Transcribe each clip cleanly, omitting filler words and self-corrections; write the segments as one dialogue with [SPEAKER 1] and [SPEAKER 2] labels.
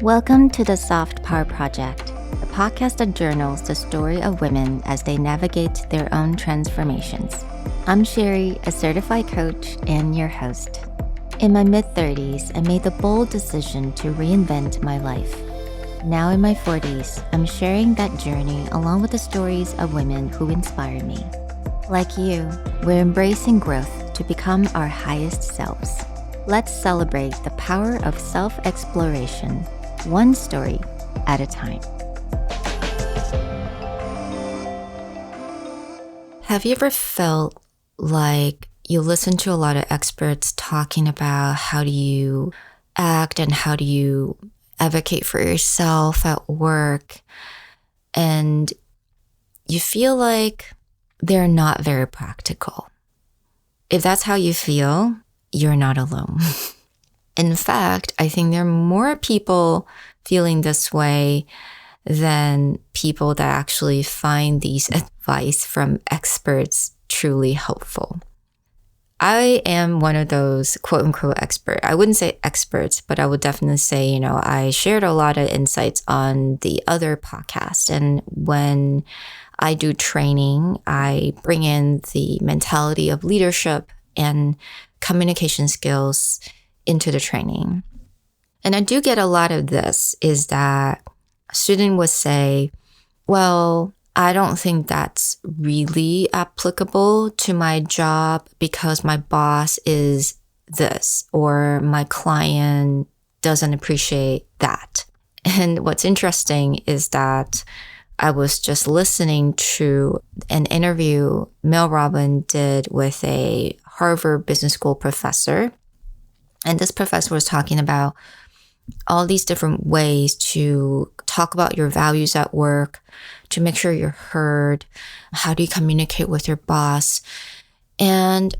[SPEAKER 1] Welcome to the Soft Power Project, a podcast that journals the story of women as they navigate their own transformations. I'm Sherry, a certified coach and your host. In my mid-30s, I made the bold decision to reinvent my life. Now in my 40s, I'm sharing that journey along with the stories of women who inspire me. Like you, we're embracing growth to become our highest selves. Let's celebrate the power of self-exploration, one story at a time. Have you ever felt like you listen to a lot of experts talking about how do you act and how do you advocate for yourself at work, and you feel like they're not very practical? If that's how you feel, you're not alone. In fact, I think there are more people feeling this way than people that actually find these advice from experts truly helpful. I am one of those quote unquote expert. I wouldn't say experts, but I would definitely say, I shared a lot of insights on the other podcast. And when I do training, I bring in the mentality of leadership and communication skills into the training. And I do get a lot of this is that a student would say, well, I don't think that's really applicable to my job because my boss is this, or my client doesn't appreciate that. And what's interesting is that I was just listening to an interview Mel Robbins did with a Harvard Business School professor. And this professor was talking about all these different ways to talk about your values at work, to make sure you're heard. How do you communicate with your boss? And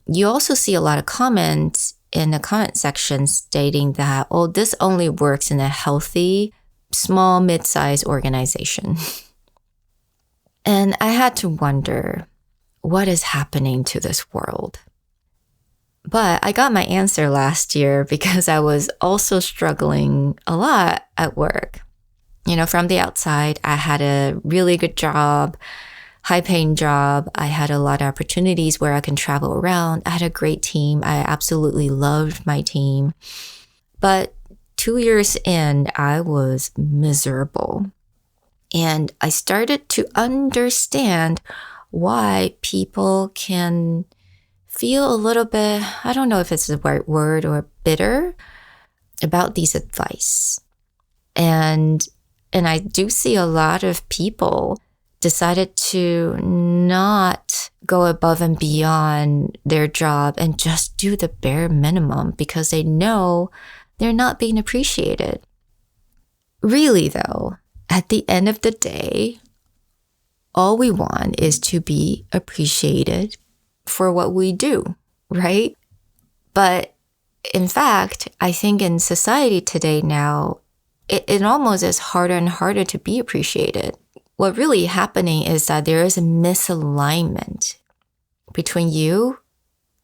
[SPEAKER 1] you also see a lot of comments in the comment section stating that, oh, this only works in a healthy, small, mid-sized organization. And I had to wonder, what is happening to this world? But I got my answer last year because I was also struggling a lot at work. From the outside, I had a really good job, high-paying job. I had a lot of opportunities where I can travel around. I had a great team. I absolutely loved my team. But 2 years in, I was miserable. And I started to understand why people can feel a little bit, I don't know if it's the right word, or bitter about these advice. And I do see a lot of people decided to not go above and beyond their job and just do the bare minimum because they know they're not being appreciated. Really though, at the end of the day, all we want is to be appreciated for what we do, right? But in fact, I think in society today now, it almost is harder and harder to be appreciated. What really happening is that there is a misalignment between you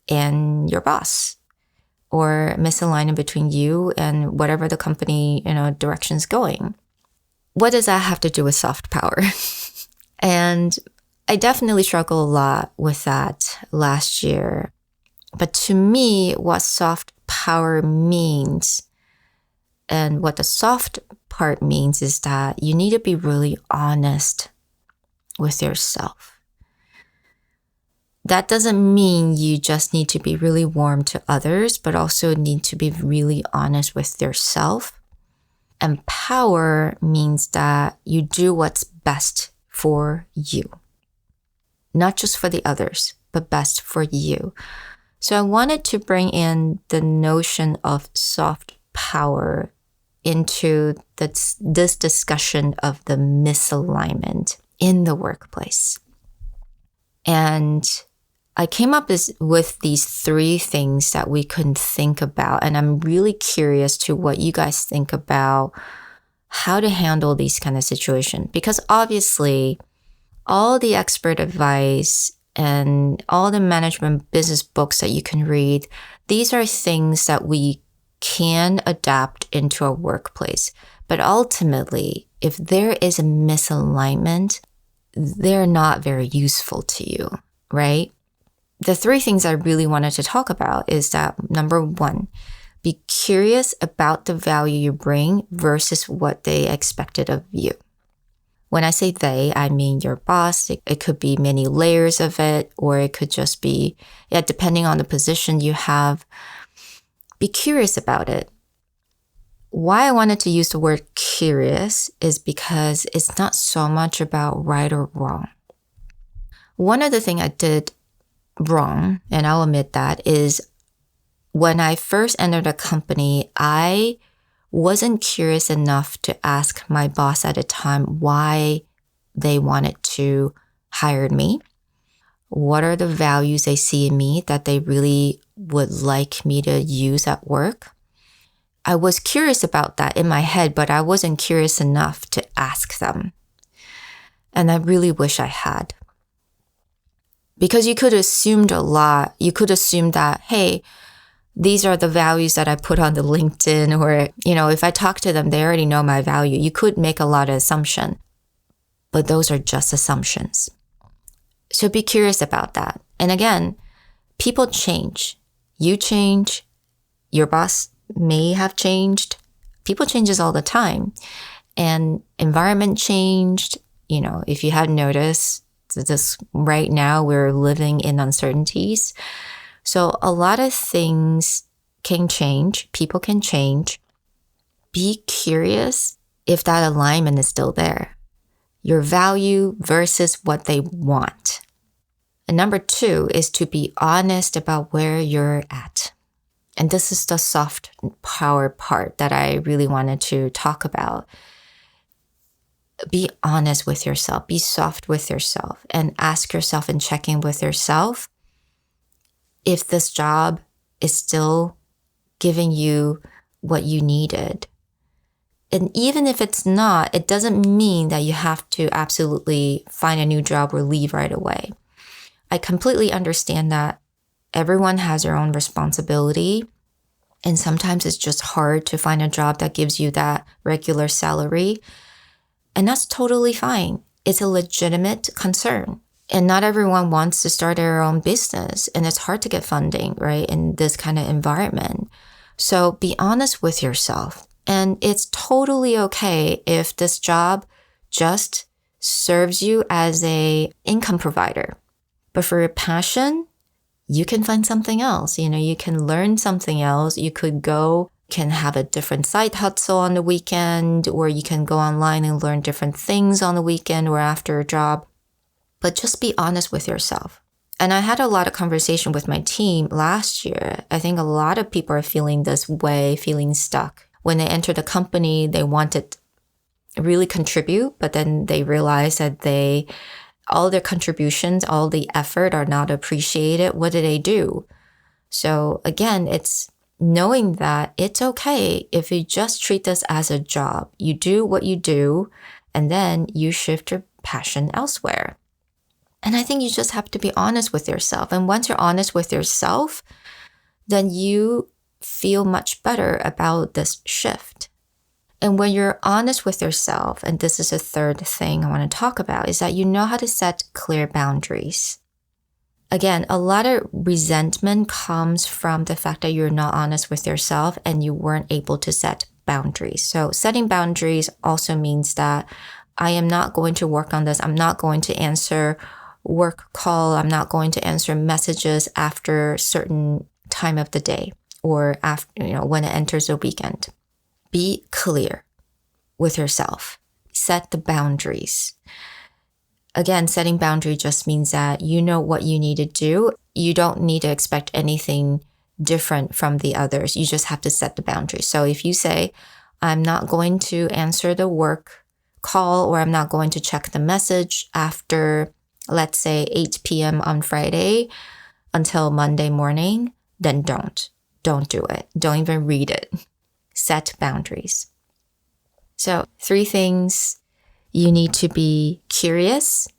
[SPEAKER 1] and your boss, or misalignment between you and whatever the company, direction's going. What does that have to do with soft power? And I definitely struggled a lot with that last year. But to me, what soft power means and what the soft part means is that you need to be really honest with yourself. That doesn't mean you just need to be really warm to others, but also need to be really honest with yourself. And power means that you do what's best for you. Not just for the others, but best for you. So I wanted to bring in the notion of soft power into this discussion of the misalignment in the workplace. And I came up with these 3 things that we couldn't think about. And I'm really curious to what you guys think about how to handle these kind of situations. Because obviously, all the expert advice and all the management business books that you can read, these are things that we can adapt into a workplace. But ultimately, if there is a misalignment, they're not very useful to you, right? The 3 things I really wanted to talk about is that number 1, be curious about the value you bring versus what they expected of you. When I say they, I mean your boss. It could be many layers of it, or it could just be, depending on the position you have. Be curious about it. Why I wanted to use the word curious is because it's not so much about right or wrong. One other thing I did wrong, and I'll admit that, is when I first entered a company, I wasn't curious enough to ask my boss at the time why they wanted to hire me. What are the values they see in me that they really would like me to use at work? I was curious about that in my head, but I wasn't curious enough to ask them. And I really wish I had. Because you could have assumed a lot. You could assume that, hey, these are the values that I put on the LinkedIn, or, if I talk to them, they already know my value. You could make a lot of assumptions, but those are just assumptions. So be curious about that. And again, people change. You change. Your boss may have changed. People changes all the time. And environment changed. If you hadn't noticed, this right now we're living in uncertainties. So a lot of things can change. People can change. Be curious if that alignment is still there. Your value versus what they want. And number 2 is to be honest about where you're at. And this is the soft power part that I really wanted to talk about. Be honest with yourself. Be soft with yourself. And ask yourself and check in with yourself if this job is still giving you what you needed. And even if it's not, it doesn't mean that you have to absolutely find a new job or leave right away. I completely understand that everyone has their own responsibility. And sometimes it's just hard to find a job that gives you that regular salary. And that's totally fine. It's a legitimate concern. And not everyone wants to start their own business. And it's hard to get funding, right, in this kind of environment. So be honest with yourself. And it's totally okay if this job just serves you as an income provider. But for your passion, you can find something else. You can learn something else. You can have a different side hustle on the weekend, or you can go online and learn different things on the weekend or after a job. But just be honest with yourself. And I had a lot of conversation with my team last year. I think a lot of people are feeling this way, feeling stuck. When they enter the company, they wanted to really contribute, but then they realize that all their contributions, all the effort are not appreciated. What do they do? So again, it's knowing that it's okay if you just treat this as a job. You do what you do, and then you shift your passion elsewhere. And I think you just have to be honest with yourself. And once you're honest with yourself, then you feel much better about this shift. And when you're honest with yourself, and this is a third thing I want to talk about, is that you know how to set clear boundaries. Again, a lot of resentment comes from the fact that you're not honest with yourself and you weren't able to set boundaries. So setting boundaries also means that I am not going to work on this. I'm not going to answer work call. I'm not going to answer messages after a certain time of the day or after, when it enters the weekend. Be clear with yourself. Set the boundaries. Again, setting boundary just means that you know what you need to do. You don't need to expect anything different from the others. You just have to set the boundaries. So if you say, I'm not going to answer the work call, or I'm not going to check the message after, let's say, 8 p.m. on Friday until Monday morning, then don't. Don't do it. Don't even read it. Set boundaries. So 3 things. You need to be curious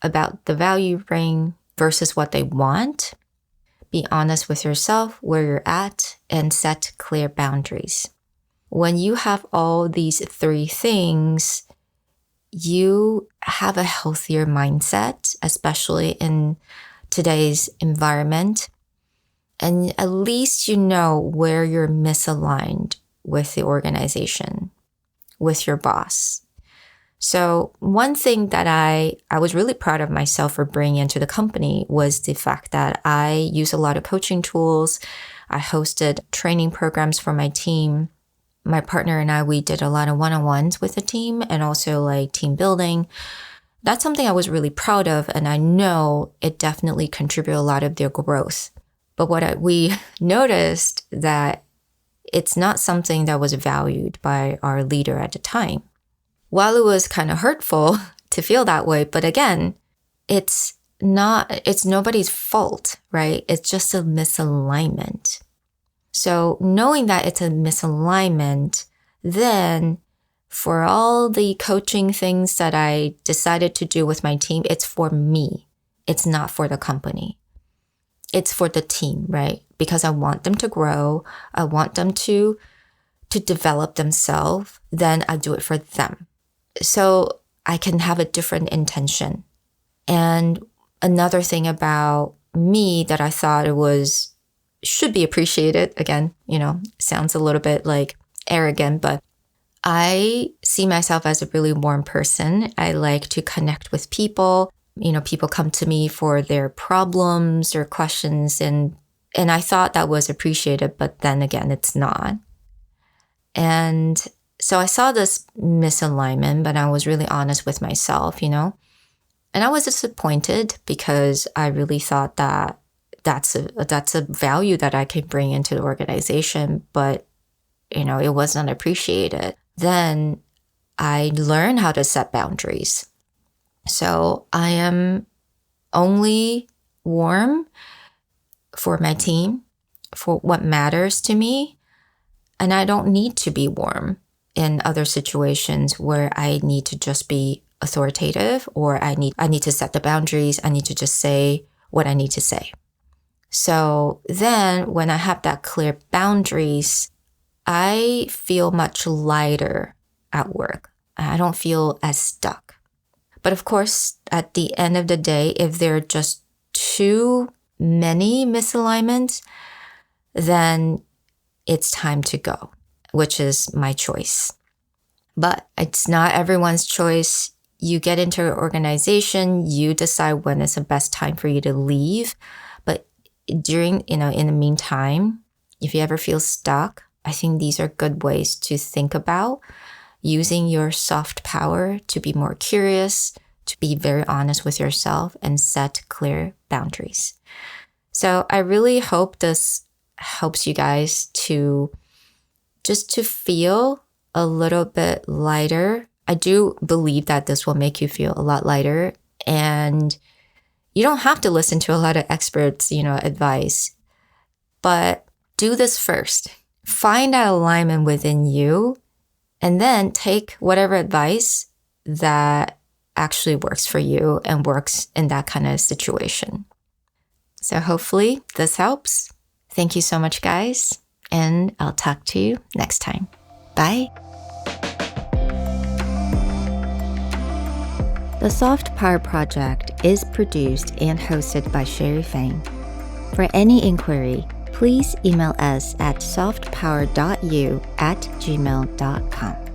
[SPEAKER 1] about the value you bring versus what they want. be honest with yourself, where you're at, and set clear boundaries. When you have all these three things, you have a healthier mindset, especially in today's environment. And at least you know where you're misaligned with the organization, with your boss. So one thing that I was really proud of myself for bringing into the company was the fact that I use a lot of coaching tools. I hosted training programs for my team. My partner and I, we did a lot of one-on-ones with the team and also like team building. That's something I was really proud of, and I know it definitely contributed a lot of their growth. But we noticed that it's not something that was valued by our leader at the time. While it was kind of hurtful to feel that way, but again, it's nobody's fault, right? It's just a misalignment. So knowing that it's a misalignment, then for all the coaching things that I decided to do with my team, it's for me. It's not for the company. It's for the team, right? Because I want them to grow. I want them to develop themselves. Then I do it for them. So I can have a different intention. And another thing about me that I thought should be appreciated, again, sounds a little bit like arrogant, but I see myself as a really warm person. I like to connect with people. People come to me for their problems or questions, and I thought that was appreciated, but then again, it's not. And so I saw this misalignment, but I was really honest with myself, and I was disappointed because I really thought that that's a value that I can bring into the organization, but it wasn't appreciated. Then I learned how to set boundaries. So I am only warm for my team, for what matters to me, and I don't need to be warm in other situations where I need to just be authoritative, or I need to set the boundaries. I need to just say what I need to say. So then when I have that clear boundaries, I feel much lighter at work. I don't feel as stuck. But of course, at the end of the day, if there are just too many misalignments, then it's time to go, which is my choice. But it's not everyone's choice. You get into an organization, you decide when is the best time for you to leave. But in the meantime, if you ever feel stuck, I think these are good ways to think about using your soft power to be more curious, to be very honest with yourself, and set clear boundaries. So I really hope this helps you guys to feel a little bit lighter. I do believe that this will make you feel a lot lighter, and you don't have to listen to a lot of experts, advice, but do this first. Find that alignment within you, and then take whatever advice that actually works for you and works in that kind of situation. So hopefully this helps. Thank you so much, guys, and I'll talk to you next time. Bye. The Soft Power Project is produced and hosted by Sherry Fang. For any inquiry, please email us at softpower.u@gmail.com.